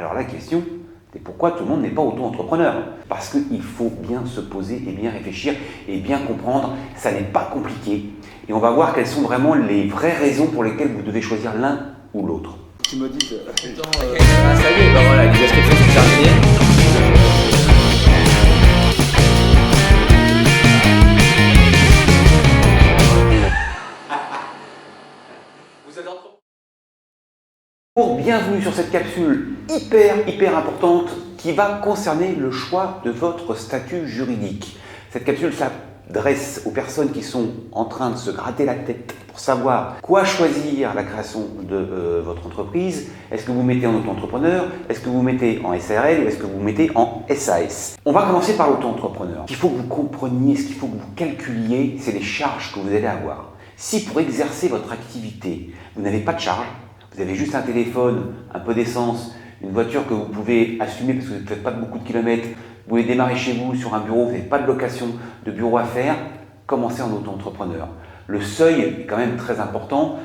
Alors la question, c'est pourquoi tout le monde n'est pas auto-entrepreneur? Parce qu'il faut bien se poser et bien réfléchir et bien comprendre, ça n'est pas compliqué. Et on va voir quelles sont vraiment les vraies raisons pour lesquelles vous devez choisir l'un ou l'autre. Tu me dis que... ça y est, ben voilà, les inscriptions sont terminées. Bienvenue sur cette capsule hyper importante qui va concerner le choix de votre statut juridique. Cette capsule s'adresse aux personnes qui sont en train de se gratter la tête pour savoir quoi choisir à la création de votre entreprise. Est-ce que vous mettez en auto-entrepreneur? Est-ce que vous mettez en SARL? Ou est-ce que vous mettez en SAS? On va commencer par l'auto-entrepreneur. Ce qu'il faut que vous compreniez, ce qu'il faut que vous calculiez, c'est les charges que vous allez avoir. Si pour exercer votre activité, vous n'avez pas de charges, vous avez juste un téléphone, un peu d'essence, une voiture que vous pouvez assumer parce que vous ne faites pas beaucoup de kilomètres, vous pouvez démarrer chez vous sur un bureau, vous n'avez pas de location de bureau à faire, commencez en auto-entrepreneur. Le seuil est quand même très important.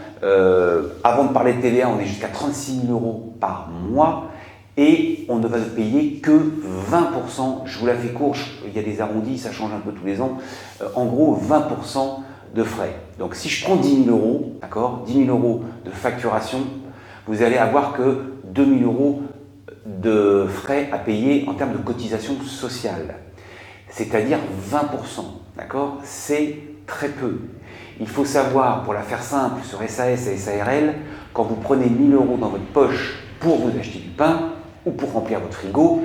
Avant de parler de TVA, on est jusqu'à 36 000 € par mois et on ne va payer que 20%. Je vous la fais courte, il y a des arrondis, ça change un peu tous les ans. En gros, 20% de frais. Donc si je prends 10 000 €, d'accord, 10 000 € de facturation, vous allez avoir que 2 000 € de frais à payer en termes de cotisation sociale, c'est-à-dire 20%, d'accord? C'est très peu. Il faut savoir, pour la faire simple, sur SAS et SARL, quand vous prenez 1 000 € dans votre poche pour vous acheter du pain ou pour remplir votre frigo,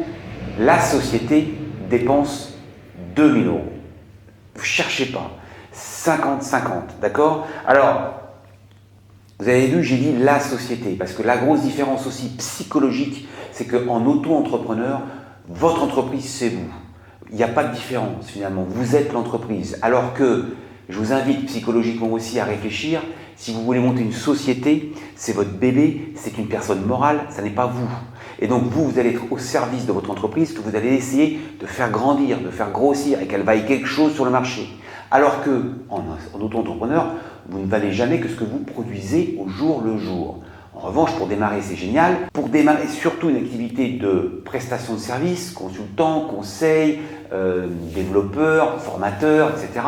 la société dépense 2 000 €. Vous ne cherchez pas. 50-50, d'accord? Alors, vous avez vu, j'ai dit la société, parce que la grosse différence aussi psychologique, c'est qu'en auto-entrepreneur, votre entreprise, c'est vous. Il n'y a pas de différence finalement, vous êtes l'entreprise. Alors que, je vous invite psychologiquement aussi à réfléchir, si vous voulez monter une société, c'est votre bébé, c'est une personne morale, ça n'est pas vous. Et donc vous allez être au service de votre entreprise, que vous allez essayer de faire grandir, de faire grossir et qu'elle vaille quelque chose sur le marché. Alors que, en auto-entrepreneur, vous ne valez jamais que ce que vous produisez au jour le jour. En revanche, pour démarrer, c'est génial. Pour démarrer surtout une activité de prestation de services, consultant, conseil, développeur, formateur, etc.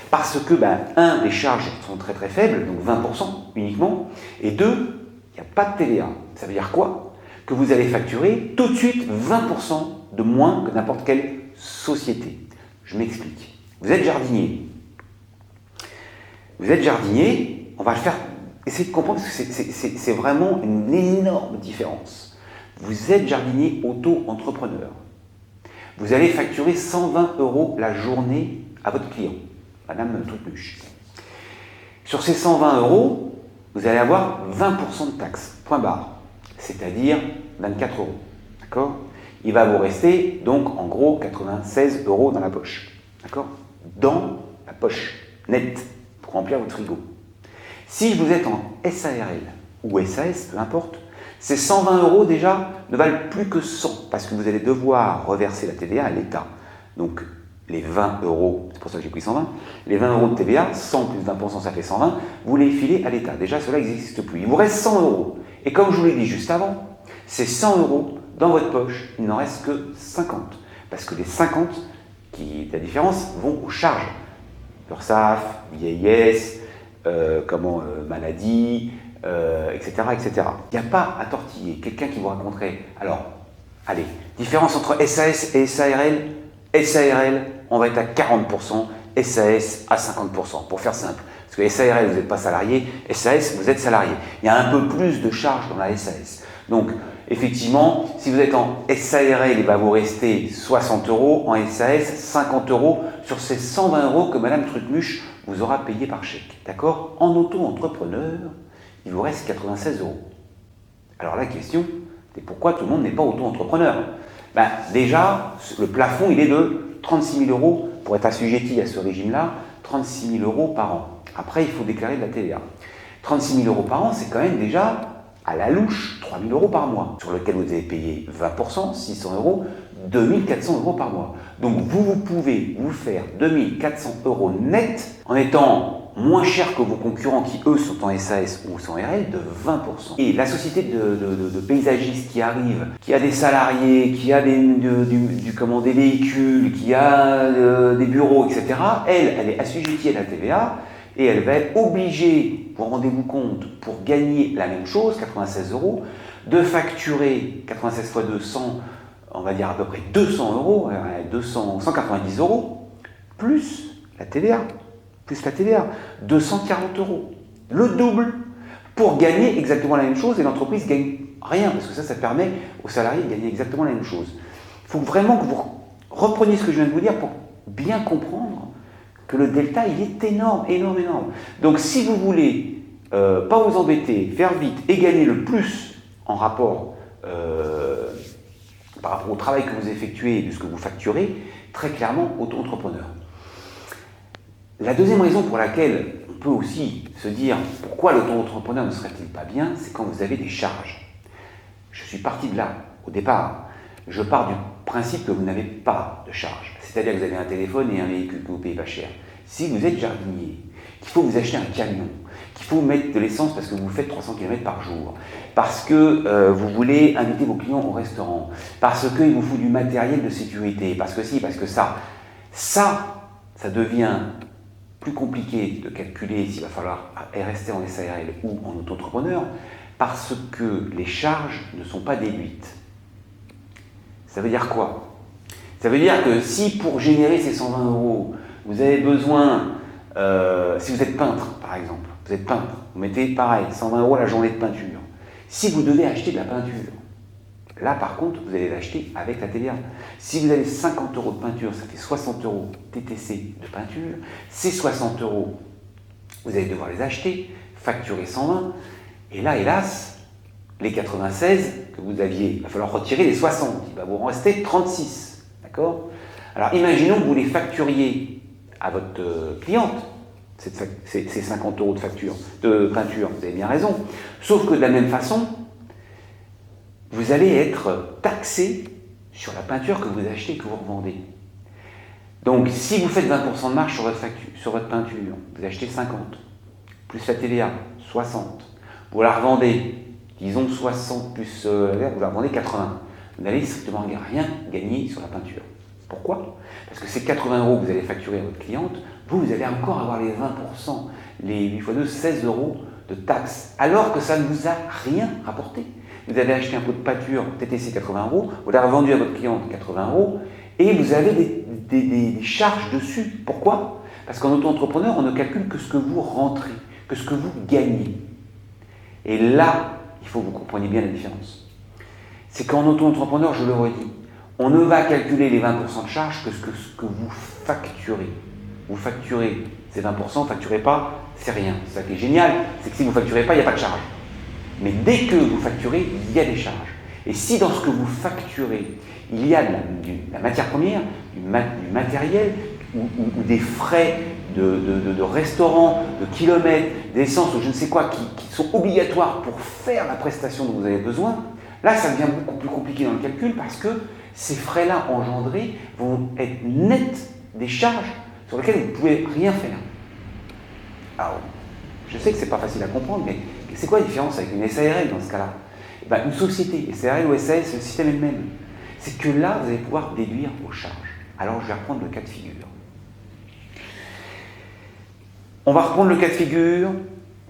Parce que, un, les charges sont très faibles, donc 20% uniquement, et deux, il n'y a pas de TVA. Ça veut dire quoi? Que vous allez facturer tout de suite 20% de moins que n'importe quelle société. Je m'explique. Vous êtes jardinier. Vous êtes jardinier, on va le faire, essayez de comprendre parce que c'est vraiment une énorme différence. Vous êtes jardinier auto-entrepreneur. Vous allez facturer 120 € la journée à votre client, Madame Trucmuche. Sur ces 120 €, vous allez avoir 20% de taxes, point barre, c'est-à-dire 24 €. D'accord? Il va vous rester donc en gros 96 € dans la poche. D'accord? Dans la poche, nette, pour remplir votre frigo. Si vous êtes en SARL ou SAS, peu importe, ces 120 € déjà ne valent plus que 100 parce que vous allez devoir reverser la TVA à l'État. Donc les 20 €, c'est pour ça que j'ai pris 120, les 20 € de TVA, 100 plus 20%, ça fait 120, vous les filez à l'État. Déjà, cela n'existe plus. Il vous reste 100 €. Et comme je vous l'ai dit juste avant, ces 100 € dans votre poche, il n'en reste que 50. Parce que les 50 la différence vont aux charges. URSSAF, vieillesse, maladie, etc., etc. Il n'y a pas à tortiller. Quelqu'un qui vous raconterait. Alors, allez, différence entre SAS et SARL. SARL, on va être à 40%, SAS à 50%, pour faire simple. Parce que SARL, vous n'êtes pas salarié, SAS, vous êtes salarié. Il y a un peu plus de charges dans la SAS. Donc, effectivement, si vous êtes en SARL, il va vous rester 60 €, en SAS, 50 € sur ces 120 € que Madame Trucmuche vous aura payé par chèque. D'accord? En auto-entrepreneur, il vous reste 96 €. Alors la question, c'est pourquoi tout le monde n'est pas auto-entrepreneur? Déjà, le plafond, il est de 36 000 € pour être assujetti à ce régime-là, 36 000 € par an. Après, il faut déclarer de la TVA. 36 000 € par an, c'est quand même déjà à la louche 3 000 € par mois, sur lequel vous avez payé 20%, 600 €, 2 400 € par mois. Donc vous pouvez vous faire 2 400 € net en étant moins cher que vos concurrents qui, eux, sont en SAS ou sont RL de 20%. Et la société de paysagistes qui arrive, qui a des salariés, qui a des véhicules, qui a des bureaux, etc., elle est assujettie à la TVA et elle va être obligée, vous rendez-vous compte, pour gagner la même chose, 96 €, de facturer 96 fois 200, on va dire à peu près 200 €, 190 €, plus la TVA. 240 €, le double, pour gagner exactement la même chose et l'entreprise gagne rien, parce que ça permet aux salariés de gagner exactement la même chose. Il faut vraiment que vous repreniez ce que je viens de vous dire pour bien comprendre que le delta, il est énorme. Donc si vous voulez pas vous embêter, faire vite et gagner le plus en rapport par rapport au travail que vous effectuez et de ce que vous facturez, très clairement, auto-entrepreneur. La deuxième raison pour laquelle on peut aussi se dire pourquoi l'auto-entrepreneur ne serait-il pas bien, c'est quand vous avez des charges. Je suis parti de là, au départ. Je pars du principe que vous n'avez pas de charges. C'est-à-dire que vous avez un téléphone et un véhicule que vous ne payez pas cher. Si vous êtes jardinier, qu'il faut vous acheter un camion, qu'il faut mettre de l'essence parce que vous faites 300 km par jour, parce que vous voulez inviter vos clients au restaurant, parce qu'il vous faut du matériel de sécurité, parce que si, parce que ça devient plus compliqué de calculer s'il va falloir rester en SARL ou en auto-entrepreneur parce que les charges ne sont pas déduites. Ça veut dire quoi? Ça veut dire que si pour générer ces 120 €, vous avez besoin, si vous êtes peintre par exemple, vous êtes peintre, vous mettez pareil, 120 € la journée de peinture. Si vous devez acheter de la peinture, là par contre vous allez l'acheter avec la TVA. Si vous avez 50 € de peinture, ça fait 60 € TTC de peinture. Ces 60 €, vous allez devoir les acheter, facturer 120. Et là, hélas, les 96 que vous aviez, il va falloir retirer les 60. Il va vous en rester 36. D'accord? Alors imaginons que vous les facturiez à votre cliente, ces 50 € de peinture. Vous avez bien raison. Sauf que de la même façon, vous allez être taxé sur la peinture que vous achetez et que vous revendez. Donc, si vous faites 20% de marge sur votre peinture, vous achetez 50, plus la TVA, 60, vous la revendez, disons 60 plus vous la revendez 80. Vous n'allez strictement rien gagner sur la peinture. Pourquoi? Parce que ces 80 € que vous allez facturer à votre cliente, vous allez encore avoir les 20%, les 8 x 2, 16 € de taxes, alors que ça ne vous a rien rapporté. Vous avez acheté un pot de peinture TTC 80 €, vous l'avez revendu à votre cliente 80 € et vous avez des charges dessus. Pourquoi? Parce qu'en auto-entrepreneur, on ne calcule que ce que vous rentrez, que ce que vous gagnez. Et là, il faut que vous compreniez bien la différence. C'est qu'en auto-entrepreneur, je le redis, on ne va calculer les 20% de charges que ce que vous facturez. Vous facturez ces 20%, vous ne facturez pas, c'est rien. C'est ça qui est génial, c'est que si vous ne facturez pas, il n'y a pas de charge. Mais dès que vous facturez, il y a des charges. Et si dans ce que vous facturez, il y a de la matière première, du matériel ou des frais de restaurant, de kilomètres, d'essence ou je ne sais quoi qui sont obligatoires pour faire la prestation dont vous avez besoin, là ça devient beaucoup plus compliqué dans le calcul parce que ces frais-là engendrés vont être nets des charges sur lesquelles vous ne pouvez rien faire. Alors, je sais que ce n'est pas facile à comprendre, mais c'est quoi la différence avec une SARL dans ce cas-là? Une société, SARL ou SAS, le système est le même. C'est que là, vous allez pouvoir déduire vos charges. Alors, je vais reprendre le cas de figure. On va reprendre le cas de figure.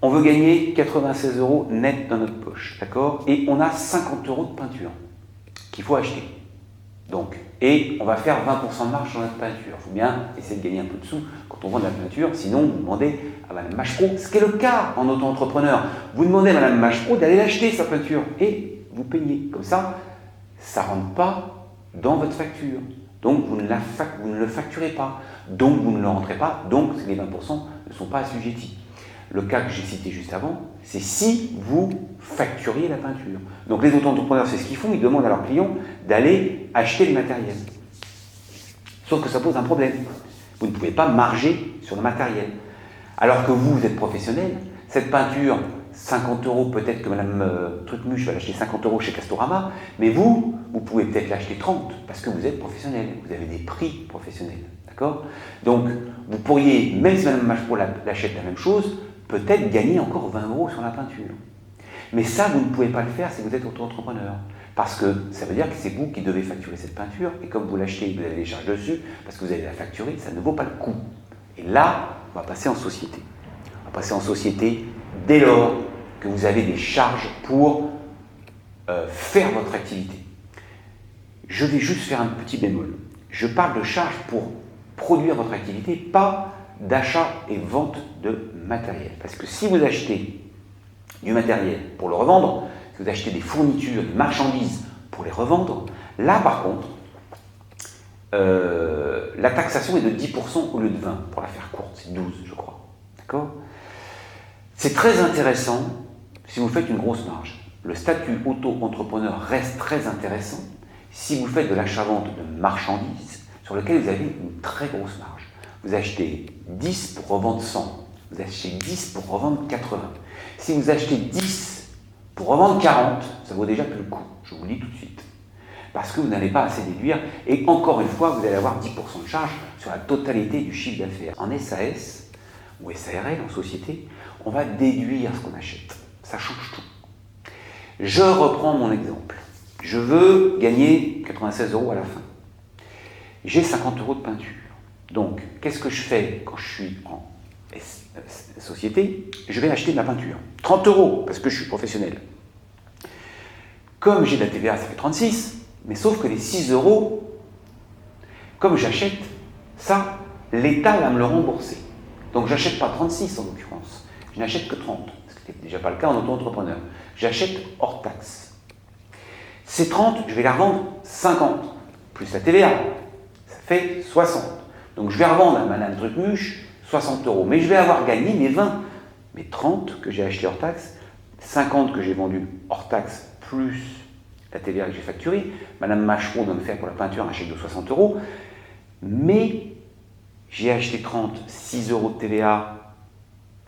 On veut gagner 96 € net dans notre poche, d'accord? Et on a 50 € de peinture qu'il faut acheter. Donc, et on va faire 20% de marge sur notre peinture. Il faut bien essayer de gagner un peu de sous quand on vend de la peinture, sinon vous demandez à Madame Machepro, ce qui est le cas en auto-entrepreneur. Vous demandez à Madame Machepro d'aller l'acheter sa peinture et vous payez. Comme ça, ça ne rentre pas dans votre facture. Donc vous ne le facturez pas. Donc vous ne le rentrez pas. Donc les 20% ne sont pas assujettis. Le cas que j'ai cité juste avant, c'est si vous facturiez la peinture. Donc les auto-entrepreneurs, c'est ce qu'ils font, ils demandent à leurs clients d'aller acheter le matériel. Sauf que ça pose un problème. Vous ne pouvez pas marger sur le matériel. Alors que vous êtes professionnel, cette peinture, 50 € peut-être que Madame Trucmuche va l'acheter 50 € chez Castorama, mais vous pouvez peut-être l'acheter 30 parce que vous êtes professionnel, vous avez des prix professionnels. D'accord? Donc, vous pourriez, même si Madame Machepot l'achète la même chose, peut-être gagner encore 20 € sur la peinture. Mais ça, vous ne pouvez pas le faire si vous êtes auto-entrepreneur. Parce que ça veut dire que c'est vous qui devez facturer cette peinture, et comme vous l'achetez, vous avez des charges dessus, parce que vous allez la facturer, ça ne vaut pas le coup. Et là, on va passer en société. On va passer en société dès lors que vous avez des charges pour faire votre activité. Je vais juste faire un petit bémol. Je parle de charges pour produire votre activité, pas d'achat et vente de matériel. Parce que si vous achetez du matériel pour le revendre, si vous achetez des fournitures, des marchandises pour les revendre, là par contre, la taxation est de 10% au lieu de 20%, pour la faire courte, c'est 12 je crois. D'accord? C'est très intéressant si vous faites une grosse marge. Le statut auto-entrepreneur reste très intéressant si vous faites de l'achat-vente de marchandises sur lequel vous avez une très grosse marge. Vous achetez 10 pour revendre 100, vous achetez 10 pour revendre 80. Si vous achetez 10 pour revendre 40, ça vaut déjà plus le coup, je vous le dis tout de suite. Parce que vous n'allez pas assez déduire, et encore une fois, vous allez avoir 10% de charge sur la totalité du chiffre d'affaires. En SAS ou SARL, en société, on va déduire ce qu'on achète. Ça change tout. Je reprends mon exemple. Je veux gagner 96 € à la fin. J'ai 50 € de peinture. Donc, qu'est-ce que je fais quand je suis en société? Je vais acheter de la peinture. 30 € parce que je suis professionnel. Comme j'ai de la TVA, ça fait 36, mais sauf que les 6 €, comme j'achète, ça, l'État va me le rembourser. Donc, j'achète pas 36 en l'occurrence. Je n'achète que 30, ce qui n'était déjà pas le cas en auto-entrepreneur. J'achète hors taxe. Ces 30, je vais les revendre 50, plus la TVA. Ça fait 60. Donc je vais revendre à Madame Trucmuche 60 €. Mais je vais avoir gagné mes 20. Mes 30 que j'ai acheté hors taxe, 50 que j'ai vendu hors taxe, plus la TVA que j'ai facturée. Madame Machepot doit me faire pour la peinture un chèque de 60 €. Mais j'ai acheté 30, 6 € de TVA.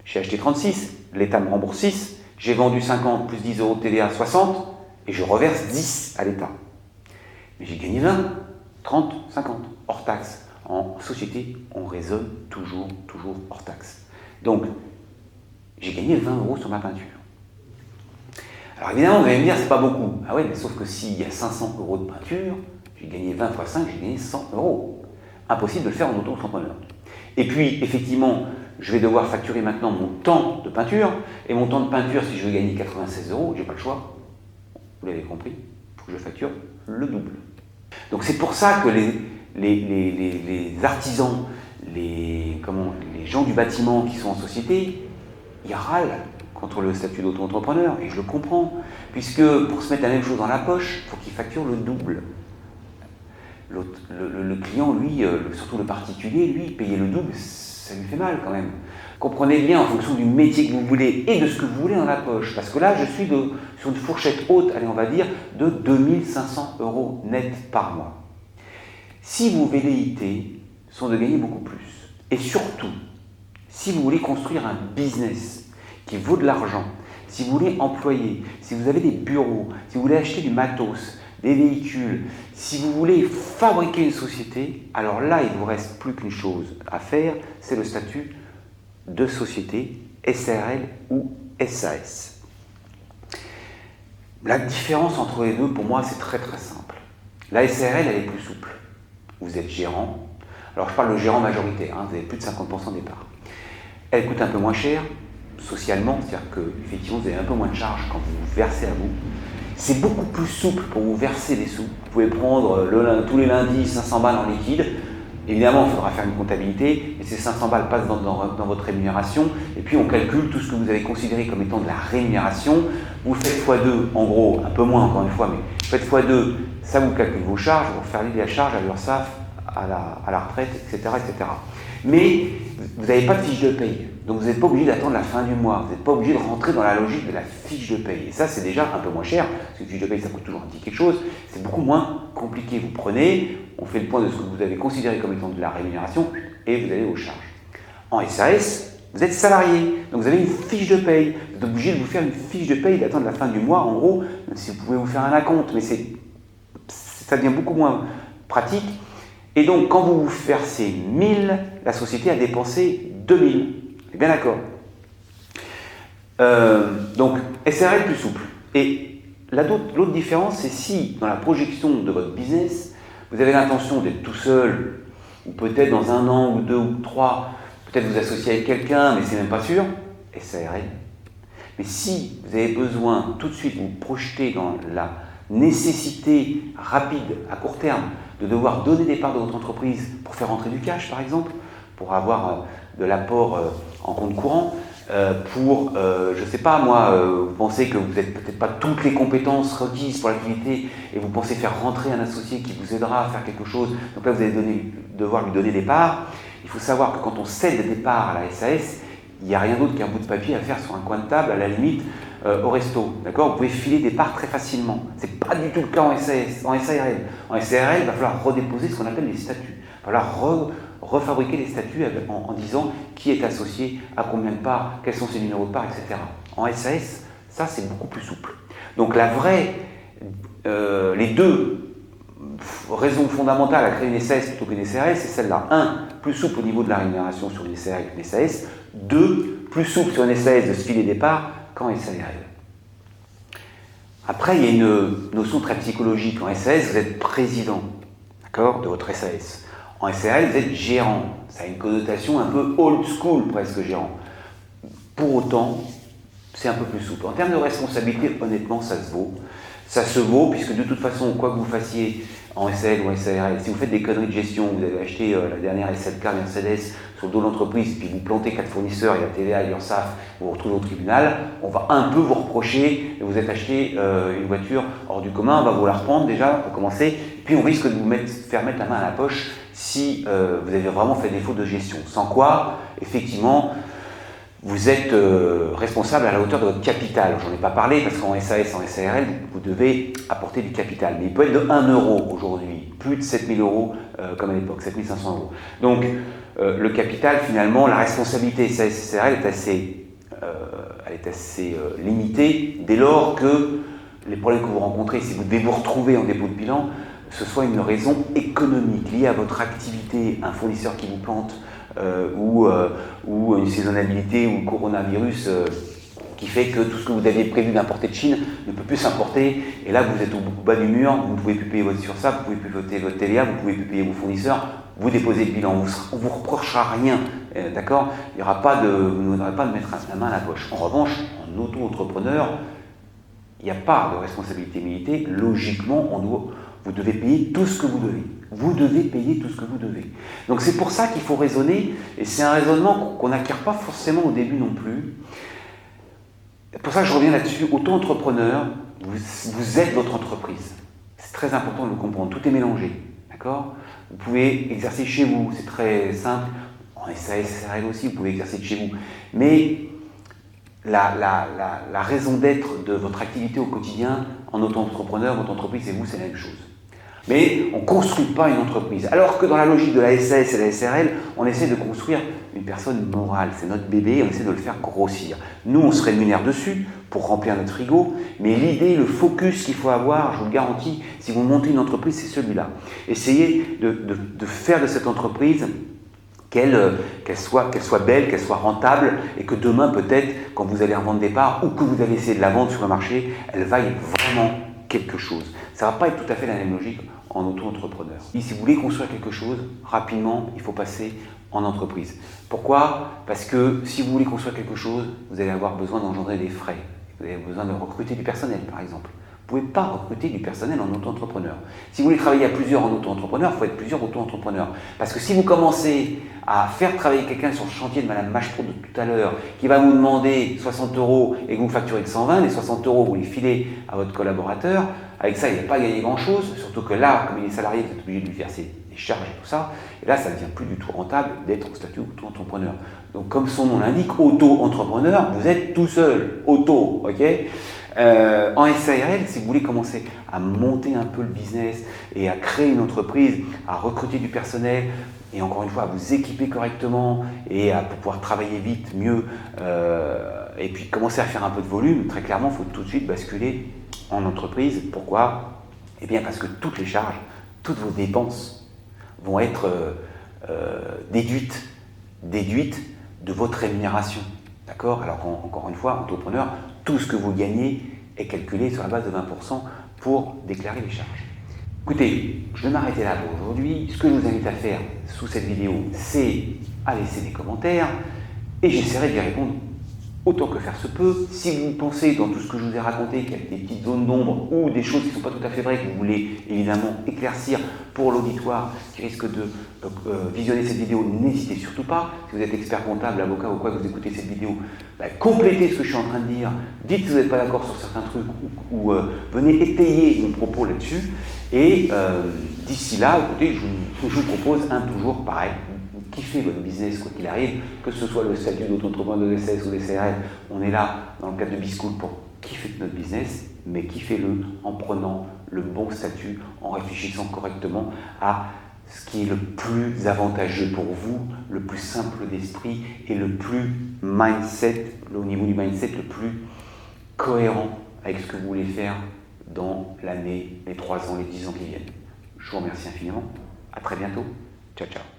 J'ai acheté 36, l'État me rembourse 6. J'ai vendu 50 plus 10 € de TVA, 60. Et je reverse 10 à l'État. Mais j'ai gagné 20, 30, 50, hors taxe. En société, on raisonne toujours hors taxe. Donc, j'ai gagné 20 € sur ma peinture. Alors évidemment, vous allez me dire, c'est pas beaucoup. Ah ouais, mais sauf que s'il y a 500 € de peinture, j'ai gagné 20 x 5, j'ai gagné 100 €. Impossible de le faire en auto-entrepreneur. Et puis, effectivement, je vais devoir facturer maintenant mon temps de peinture. Et mon temps de peinture, si je veux gagner 96 €, j'ai pas le choix. Vous l'avez compris, il faut que je facture le double. Donc c'est pour ça que les artisans, les gens du bâtiment qui sont en société, ils râlent contre le statut d'auto-entrepreneur, et je le comprends, puisque pour se mettre la même chose dans la poche, il faut qu'ils facturent le double. Le client, lui, surtout le particulier, lui, payer le double, ça lui fait mal quand même. Comprenez bien en fonction du métier que vous voulez et de ce que vous voulez dans la poche. Parce que là, je suis sur une fourchette haute, allez, on va dire, de 2500 € net par mois. Si vos velléités sont de gagner beaucoup plus, et surtout, si vous voulez construire un business qui vaut de l'argent, si vous voulez employer, si vous avez des bureaux, si vous voulez acheter du matos, des véhicules, si vous voulez fabriquer une société, alors là, il ne vous reste plus qu'une chose à faire, c'est le statut de société, SARL ou SAS. La différence entre les deux, pour moi, c'est très simple. La SARL, elle est plus souple. Vous êtes gérant. Alors, je parle de gérant majoritaire, vous avez plus de 50% de départ. Elle coûte un peu moins cher, socialement, c'est-à-dire qu'effectivement, vous avez un peu moins de charges quand vous versez à vous. C'est beaucoup plus souple pour vous verser des sous. Vous pouvez prendre tous les lundis 500 balles en liquide. Évidemment, il faudra faire une comptabilité, et ces 500 balles passent dans votre rémunération, et puis on calcule tout ce que vous avez considéré comme étant de la rémunération. Vous faites x2, en gros, un peu moins encore une fois, mais vous faites x2, ça vous calcule vos charges, vous faire la charge à l'URSSAF, à la retraite, etc., etc. Mais vous n'avez pas de fiche de paye, donc vous n'êtes pas obligé d'attendre la fin du mois, vous n'êtes pas obligé de rentrer dans la logique de la fiche de paye. Et ça, c'est déjà un peu moins cher, parce qu'une fiche de paye, ça coûte toujours un petit quelque chose, c'est beaucoup moins compliqué. Vous prenez, on fait le point de ce que vous avez considéré comme étant de la rémunération, et vous allez aux charges. En SAS, vous êtes salarié, donc vous avez une fiche de paye. Vous êtes obligé de vous faire une fiche de paye, d'attendre la fin du mois, en gros, même si vous pouvez vous faire un acompte, mais ça devient beaucoup moins pratique. Et donc, quand vous vous versez 1000, la société a dépensé 2000. C'est bien d'accord. Donc, SARL plus souple. Et l'autre différence, c'est si, dans la projection de votre business, vous avez l'intention d'être tout seul, ou peut-être dans 1 an, ou 2 ou 3, peut-être vous associer avec quelqu'un, mais c'est même pas sûr, SARL. Mais si vous avez besoin tout de suite de vous projeter dans la nécessité rapide, à court terme, de devoir donner des parts de votre entreprise pour faire rentrer du cash, par exemple, pour avoir de l'apport en compte courant, je ne sais pas moi, vous pensez que vous n'avez peut-être pas toutes les compétences requises pour l'activité et vous pensez faire rentrer un associé qui vous aidera à faire quelque chose, donc là vous allez devoir lui donner des parts. Il faut savoir que quand on cède des parts à la SAS, il n'y a rien d'autre qu'un bout de papier à faire sur un coin de table, à la limite, au resto. D'accord ? Vous pouvez filer des parts très facilement. Ce n'est pas du tout le cas en SARL. En SARL, il va falloir redéposer ce qu'on appelle les statuts. Il va falloir refabriquer les statuts en disant qui est associé, à combien de parts, quels sont ses numéros de parts, etc. En SAS, ça c'est beaucoup plus souple. Donc les deux raisons fondamentales à créer une SAS plutôt qu'une SARL, c'est celle-là. 1, plus souple au niveau de la rémunération sur une SARL qu'une SAS. 2, plus souple sur une SAS de se filer des parts qu'en SARL. Après, il y a une notion très psychologique. En SAS, vous êtes président, d'accord, de votre SAS. En SARL, vous êtes gérant. Ça a une connotation un peu old school, presque gérant. Pour autant, c'est un peu plus souple. En termes de responsabilité, honnêtement, ça se vaut. Ça se vaut, puisque de toute façon, quoi que vous fassiez en SARL ou en SARL, si vous faites des conneries de gestion, vous avez acheté la dernière S7K Mercedes sur le dos de l'entreprise, puis vous plantez 4 fournisseurs, il y a TVA, il y a l'URSSAF, vous vous retrouvez au tribunal, on va un peu vous reprocher, vous êtes acheté une voiture hors du commun, on va vous la reprendre déjà, pour commencer, puis on risque de vous faire mettre la main à la poche si vous avez vraiment fait défaut de gestion. Sans quoi, effectivement, vous êtes responsable à la hauteur de votre capital. J'en ai pas parlé parce qu'en SAS, en SARL, vous devez apporter du capital. Mais il peut être de 1 euro aujourd'hui, plus de 7000 euros comme à l'époque, 7500 euros. Donc le capital, finalement, la responsabilité SAS SARL est assez limitée dès lors que les problèmes que vous rencontrez, si vous devez vous retrouver en dépôt de bilan, ce soit une raison économique liée à votre activité, un fournisseur qui vous plante, ou une saisonnalité ou le coronavirus qui fait que tout ce que vous aviez prévu d'importer de Chine ne peut plus s'importer et là vous êtes au bas du mur, vous ne pouvez plus payer votre SURSSAF, vous ne pouvez plus voter votre TVA, vous ne pouvez plus payer vos fournisseurs, vous déposez le bilan, on ne vous reprochera rien, d'accord ? Il n'y aura pas vous n'aurez pas de mettre la main à la poche. En revanche, en auto-entrepreneur, il n'y a pas de responsabilité limitée, logiquement vous devez payer tout ce que vous devez. Vous devez payer tout ce que vous devez. Donc c'est pour ça qu'il faut raisonner, et c'est un raisonnement qu'on n'acquiert pas forcément au début non plus. C'est pour ça que je reviens là-dessus. Auto-entrepreneur, vous êtes votre entreprise. C'est très important de le comprendre. Tout est mélangé, d'accord ? Vous pouvez exercer chez vous, c'est très simple. En SAS, SARL aussi, vous pouvez exercer de chez vous. Mais la raison d'être de votre activité au quotidien, en auto-entrepreneur, votre entreprise et vous, c'est la même chose. Mais on ne construit pas une entreprise. Alors que dans la logique de la SAS et de la SARL, on essaie de construire une personne morale. C'est notre bébé, on essaie de le faire grossir. Nous, on se rémunère dessus pour remplir notre frigo, mais l'idée, le focus qu'il faut avoir, je vous le garantis, si vous montez une entreprise, c'est celui-là. Essayez de faire de cette entreprise qu'elle soit belle, qu'elle soit rentable, et que demain, peut-être, quand vous allez revendre des parts, ou que vous allez essayer de la vendre sur le marché, elle vaille vraiment quelque chose. Ça ne va pas être tout à fait la même logique en auto-entrepreneur. Et si vous voulez construire quelque chose, rapidement, il faut passer en entreprise. Pourquoi ? Parce que si vous voulez construire quelque chose, vous allez avoir besoin d'engendrer des frais. Vous avez besoin de recruter du personnel, par exemple. Vous ne pouvez pas recruter du personnel en auto-entrepreneur. Si vous voulez travailler à plusieurs en auto-entrepreneur, il faut être plusieurs auto-entrepreneurs. Parce que si vous commencez à faire travailler quelqu'un sur le chantier de Madame Machepro de tout à l'heure, qui va vous demander 60 € et que vous facturez de 120, les 60 €, vous les filez à votre collaborateur, avec ça, il n'a pas gagné grand-chose, surtout que là, comme il est salarié, vous êtes obligé de lui verser des charges et tout ça, et là, ça ne devient plus du tout rentable d'être au statut auto-entrepreneur. Donc, comme son nom l'indique, auto-entrepreneur, vous êtes tout seul, auto, ok ? En SARL, si vous voulez commencer à monter un peu le business et à créer une entreprise, à recruter du personnel et encore une fois à vous équiper correctement et à pouvoir travailler vite, mieux et puis commencer à faire un peu de volume, très clairement, il faut tout de suite basculer en entreprise. Pourquoi ? Eh bien parce que toutes les charges, toutes vos dépenses vont être déduites de votre rémunération. D'accord? Alors qu'encore une fois, entrepreneur, tout ce que vous gagnez est calculé sur la base de 20% pour déclarer les charges. Écoutez, je vais m'arrêter là pour aujourd'hui. Ce que je vous invite à faire sous cette vidéo, c'est à laisser des commentaires et j'essaierai d'y répondre autant que faire se peut. Si vous pensez dans tout ce que je vous ai raconté qu'il y a des petites zones d'ombre ou des choses qui ne sont pas tout à fait vraies que vous voulez évidemment éclaircir pour l'auditoire qui risque de visionner cette vidéo, n'hésitez surtout pas. Si vous êtes expert comptable, avocat ou quoi, que vous écoutez cette vidéo, complétez ce que je suis en train de dire. Dites si vous n'êtes pas d'accord sur certains trucs ou venez étayer mon propos là-dessus. Et d'ici là, écoutez, je vous propose toujours pareil. Kiffez votre business quoi qu'il arrive, que ce soit le statut d'auto-entrepreneur de DSS ou des CRL, on est là dans le cadre de B-School pour kiffer notre business, mais kiffez-le en prenant le bon statut, en réfléchissant correctement à ce qui est le plus avantageux pour vous, le plus simple d'esprit et le plus mindset, au niveau du mindset, le plus cohérent avec ce que vous voulez faire dans l'année, les 3 ans, les 10 ans qui viennent. Je vous remercie infiniment. À très bientôt. Ciao, ciao.